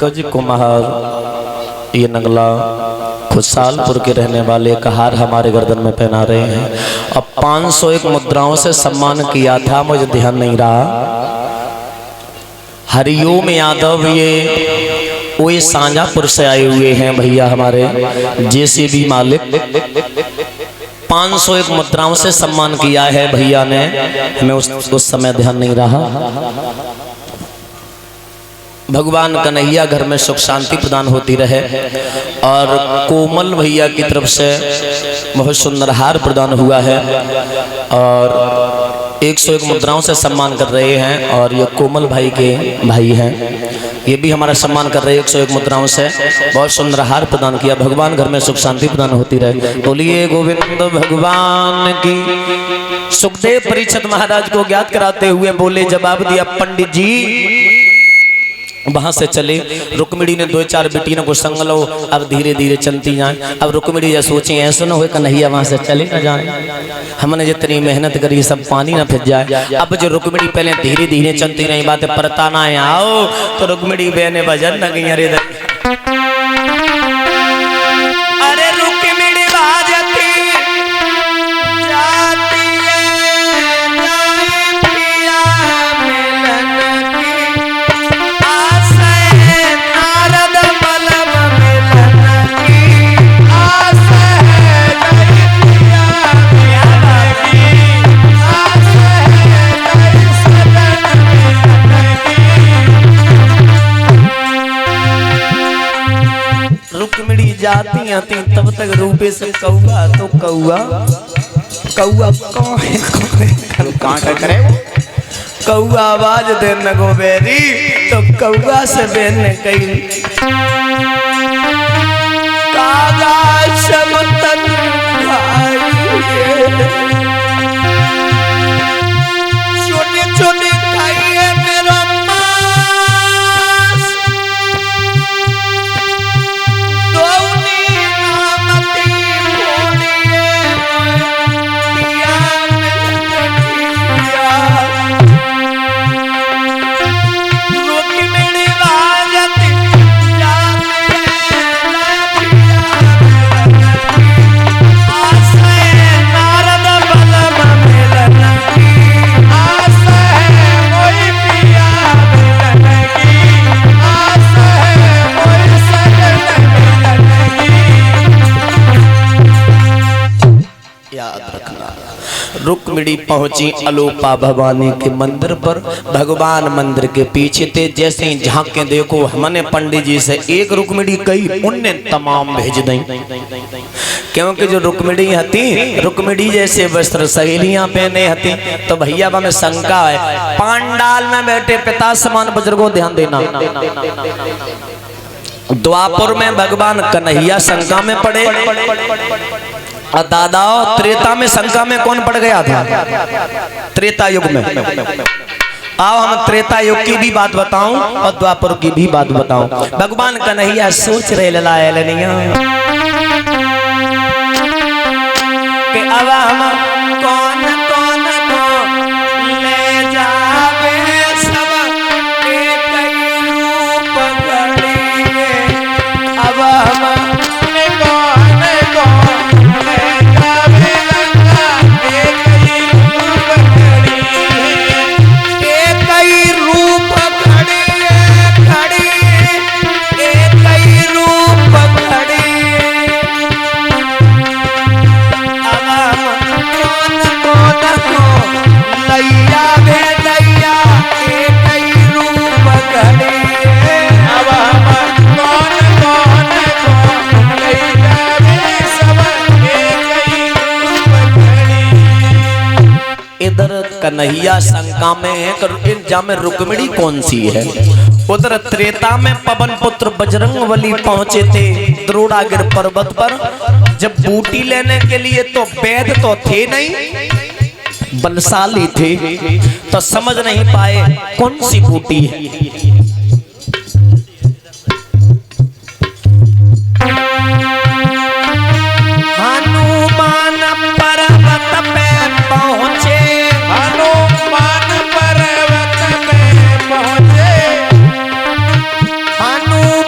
पंकज कुमार ये नगला खुशालपुर के रहने वाले का हार हमारे गर्दन में पहना रहे हैं। अब 501 मुद्राओं से सम्मान किया था, मुझे ध्यान नहीं रहा। हरिओम यादव ये वो सांजापुर से आए हुए हैं भैया हमारे जेसीबी मालिक। 501 मुद्राओं से सम्मान किया है भैया ने, हमें उस समय ध्यान नहीं रहा। भगवान कन्हैया घर में सुख शांति प्रदान होती रहे। और कोमल भैया की तरफ से बहुत सुंदर हार प्रदान हुआ है और 101 मुद्राओं से सम्मान कर रहे हैं। और ये कोमल भाई के भाई हैं, ये भी हमारा सम्मान कर रहे हैं 101 मुद्राओं से। बहुत सुंदर हार प्रदान किया। भगवान घर में सुख शांति प्रदान होती रहे। बोलिए गोविंद भगवान की। सुखदेव परीक्षित महाराज को ज्ञात कराते हुए बोले, जवाब दिया पंडित जी। वहां से चले। रुक्मिणी ने 2-4 बेटियों को संग लो, अब धीरे धीरे चलती जाए। अब रुक्मिणी ये सोचे ऐसा न हो कन्हैया वहां से चले न जाए, हमने जितनी मेहनत करी सब पानी ना फिर जाए। अब जो रुक्मिणी पहले धीरे धीरे चलती रही, बातें परता ना आओ तो रुक्मिणी बहने भजन न गई। अरे अरे रुक्मिणी बाजती जाती जाती आती, तब तक रूपे से कौआ तो कौआ करे कौआ आवाज दे न गोबेरी, तो कौआ से बेन कई कागा शब्द छोटे छोटे खाइए मेरा रुक्मिणी पहुंची अलोपा भवानी के मंदिर पर। भगवान मंदिर के पीछे थे। जैसे ही झांके देखो, हमने पंडित जी से एक रुक्मिणी कही, उनने तमाम भेज दी। क्योंकि जो रुक्मिणी हती, रुक्मिणी जैसे वस्त्र सहेलियां पहने हती, तो भैया में शंका है। पांडाल में बैठे पिता समान बुजुर्गों ध्यान देना, द्वापर में भगवान कन्हैया शंका में पड़े और दादा त्रेता में शंका में कौन पड़ गया था? त्रेता युग में। आओ हम त्रेता युग की भी बात बताऊं और द्वापर की भी बात बताऊं। भगवान कन्हैया सोच रहे ललायलनिया कि अब हम कौन कौन को ले जावे, सब एक ही रूप घड़िए। अब हम कन्हैया शंका में है, जामे रुक्मिणी कौन सी है। उधर त्रेता में पवन पुत्र बजरंगबली पहुंचे थे द्रोणागिर पर्वत पर। जब बूटी लेने के लिए तो वैद तो थे नहीं, बलशाली थे, तो समझ नहीं पाए कौन सी बूटी है। हनुमान पर्वत पे पहुंचे, हनुमान पर्वत पे पहुंचे, हनुमान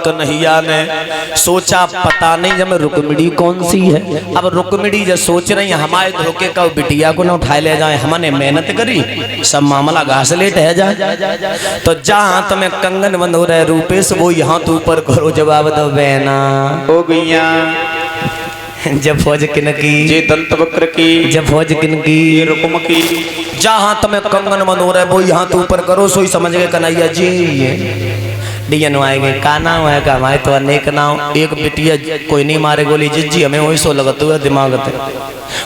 कन्हैया ने सोचा पता नहीं जब रुक्मिणी कौन सी है। अब रुक्मिणी जब सोच रही हमारे धोखे का बिटिया को ना उठा ले जाए, हमने मेहनत करी सब मामला घास लेट है जाए। तो जहाँ तुम्हें कंगन बंद हो रहे रूपेश वो यहाँ तो ऊपर करो, जवाब दो बहना हो गईया। जब फौज किन की जे दंत वक्र की, जब फौज किन की रुक्म की, जहाँ तुम्हें कंगन बंद हो रहा है वो यहाँ तो ऊपर करो। सोई समझ गए कन्हैया जी डियन आएंगे का नाम है का हमारे तो अनेक नाम, एक बिटिया कोई नहीं मारे गोली जिज्जी हमें वही सो लगत हुआ दिमाग थे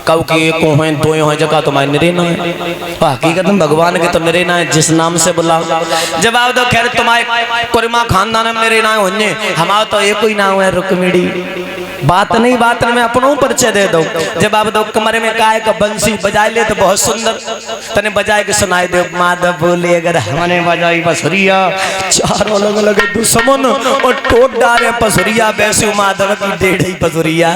कब के एक हो दो हो जगह तुम्हारे निरेना है। तो हकीकत में भगवान के तो निरेना है जिस नाम से बुलाओ। जवाब दो खैर तुम्हारे कुरमा खानदान में मेरे नाम होने, हमारा तो एक ही नाम है रुक्मिणी। बात नहीं बात में अपनों परिचय दे दो। जवाब दो कमरे में काय का बंसी बजाए ले तो बहुत सुंदर तने बजाए के सुनाई दे। माधव बोले अगर हमने बजाई बसुरिया चारों अलग अलग दुश्मन और टोट डाले पसुरिया, वैसे माधव की डेढ़ ही पसुरिया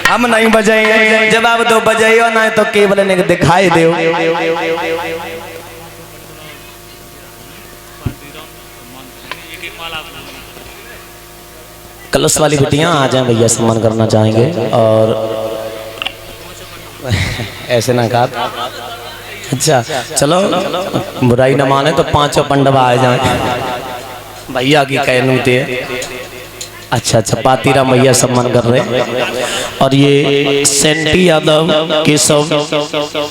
हम नहीं बजाए। जवाब दो बजाइयो ना तो केवल ने दिखाई दो। कलश वाली बेटियां आ जाएं भैया, सम्मान करना चाहेंगे। और ऐसे ना कहा अच्छा चलो बुराई न माने तो पांचों पंडवा आ जाए भैया की कहनूते। अच्छा अच्छा पातीराम भैया सम्मान कर रहे। और ये सेंटी यादव केशव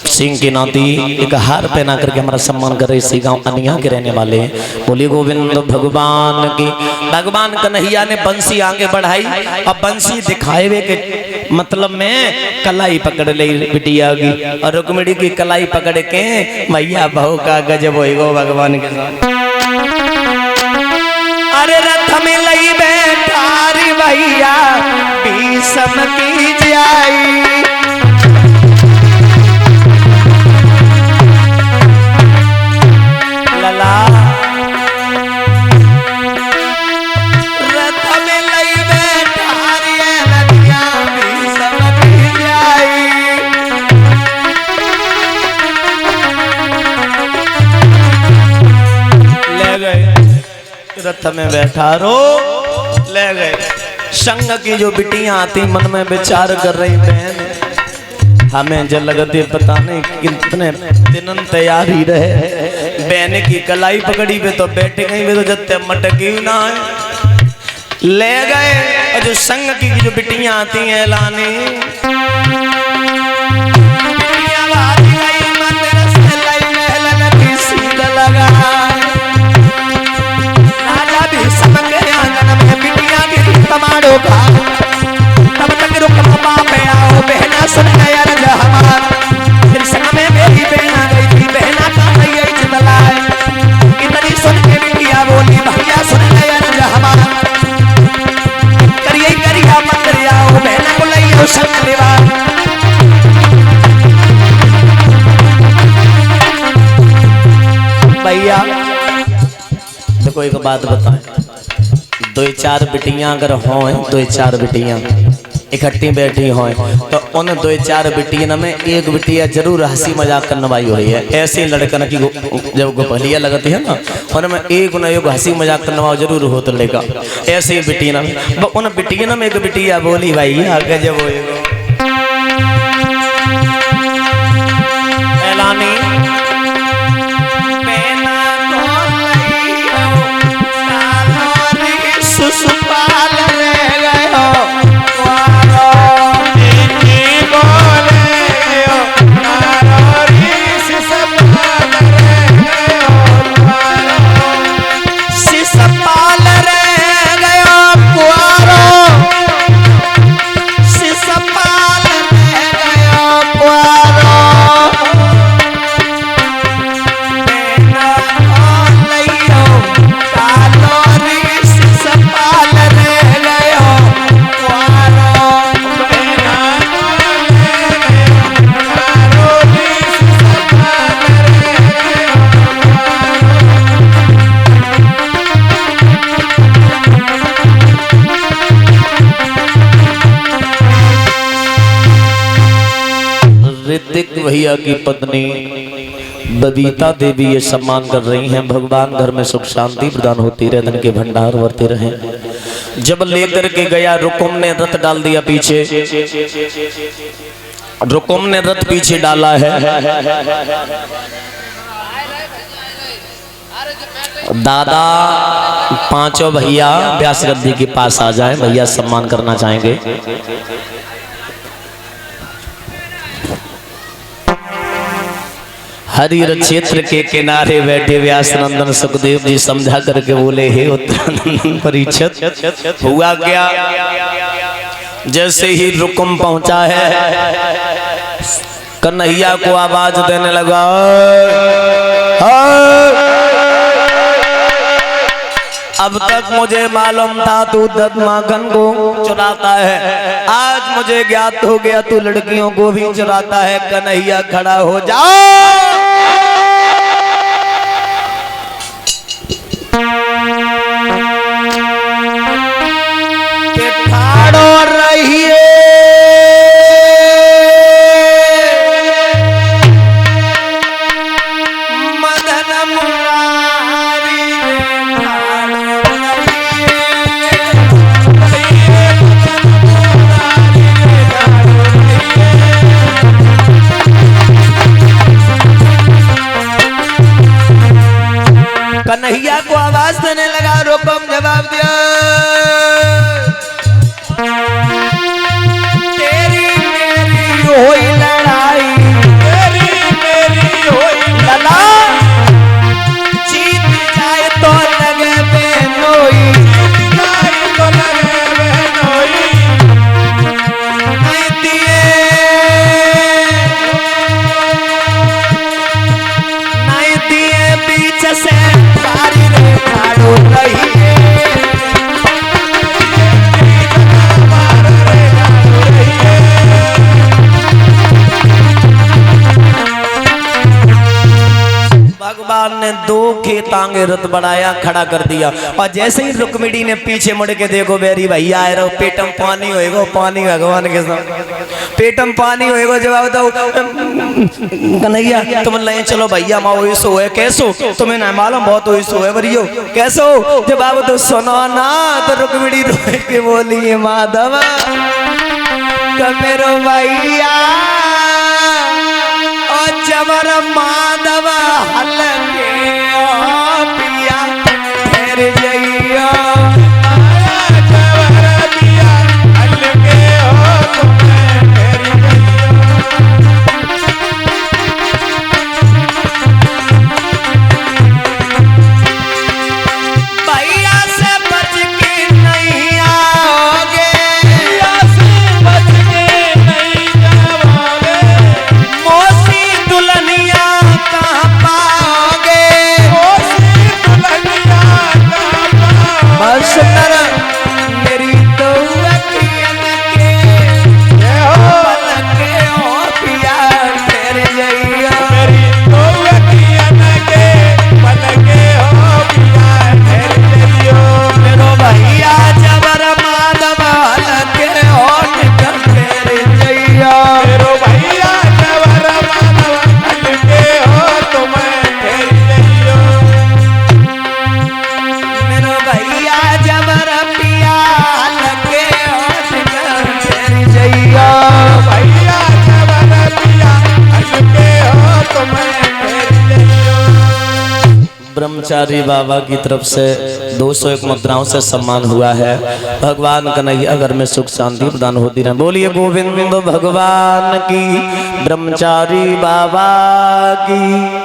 सिंह के नाती एक हार पहना करके हमारा सम्मान कर रहे। इसी गांव अनिया के रहने वाले हैं। बोली गोविंद भगवान की। भगवान कन्हैया ने बंसी आगे बढ़ाई। अब बंसी दिखाए हुए के मतलब में कलाई पकड़ ली बिटिया की, और रुक्मिणी की कलाई पकड़ के भैया बहू का गजब होएगा भगवान के साथ। अरे रथ में लई बैठारी भैया भीषम की जाई। लला रथ में लई बैठारी भैया भीषम की जाई। ले गए रथ में बैठा रो ले गए। संग की जो बिटियां आती मन में विचार कर रही बहन हमें जो लगते पता नहीं कितने दिन तैयारी रहे। बहन की कलाई पकड़ी पे तो बैठ गई वे तो जत्ते मटकी ना है। ले गए और जो संग की जो बिटियां आती हैं लानी तमाड़ो का तब तक रुक पे आओ बहना सुन गया रजा हमार। फिर संग में मेरी बहना गई थी बहना का भैया चलाए इतनी सुन के बिटिया बोली भैया सुन गया रजा हमार। करिए करिया मत आओ बहना को ले आओ संग निवार। भैया देखो एक बात बताएं, दो चार बिटियां अगर हों, दो चार बिटियां इकट्ठी बैठी हों तो उन दो चार बिटियां में एक बिटिया जरूर हंसी मजाक करने वाली हुई है। ऐसे लड़कन की जब गोपलियां लगती है ना उनमें एक न एक हंसी मजाक करने वाला जरूर हो तो लेगा। ऐसे ही बिटियां उन बिटियां में एक बिटिया बोली भाई गजब होएगा ऐलानी सुसुपाल रह गए हो ऋतिक भैया की पत्नी बबीता देवी ये सम्मान कर रही हैं। भगवान घर में सुख शांति प्रदान होती रहे, धन के भंडार भरते रहे। जब लेकर के गया रुकुम ने रथ डाल दिया पीछे, रुकुम ने रथ पीछे डाला है। दादा पांचों भैया व्यास गद्दी के पास आ जाएं, भैया सम्मान करना चाहेंगे। हरिहर क्षेत्र के किनारे बैठे व्यास नंदन सुखदेव जी समझा करके बोले, हे उत्तरानंदन परीक्षित, हुआ क्या? जैसे ही रुकुम पहुंचा है, कन्हैया को आवाज देने लगा, अब तक मुझे मालूम था तू दत्त माखन को चुराता है, आज मुझे ज्ञात हो गया तू लड़कियों को भी चुराता है। कन्हैया खड़ा हो जा। कन्हैया को आवाज देने लगा, रुकुम जवाब दिया, तेरी मेरी होई लड़ाई, तेरी मेरी होई लड़ाई, जीत जाए तो लगे बेनोई, जीत जाए तो लगे बेनोई, नहीं दिए बीच से भगवान ने दो खेतांगे रथ बढ़ाया, खड़ा कर दिया। और जैसे ही रुक्मिणी ने पीछे मुड़ के देखो, बेरी भैया आए रहो, पेटम पानी होएगा, पानी भगवान के साथ पेटम पानी होएगा। जवाब दो कन्हैया, तुम ले चलो भैया, माँ वही सो है, कैसो तुम्हें ना मालूम, बहुत वही सो है बरियो, कैसो? जवाब दो सुनो ना। तो रुक्मिणी रोए के बोली, माधव कमेरो भैया जबर माधव हल के पिया ठहर जइयो, जबर पिया हल के हो ठहर भैया से बच के नहीं आओगे, भैया से बच के नहीं जाओगे, मोसी दुल्हनिया कहाँ पाओगे, दुल्हनिया कहाँ पाओगे, मेरी तो अखियन के पल के हो पिया ठहर जइयो, मेरी तो अखियन के पल के हो पिया ठहर जइयो, मेरो भैया जबर माधव हल के हो ठहर जइयो, मेरो भैया जबर मेरो भैया जबर पिया लगे ठहर जइयो, भैया जबर पिया लगे हो तुम्हें ठहर जइयो। ब्रह्मचारी बाबा की तरफ से 201 मुद्राओं से सम्मान हुआ है। भगवान कन्हैया घर में सुख शांति प्रदान होती रहे। बोलिए गोविंद भगवान की, ब्रह्मचारी बाबा की।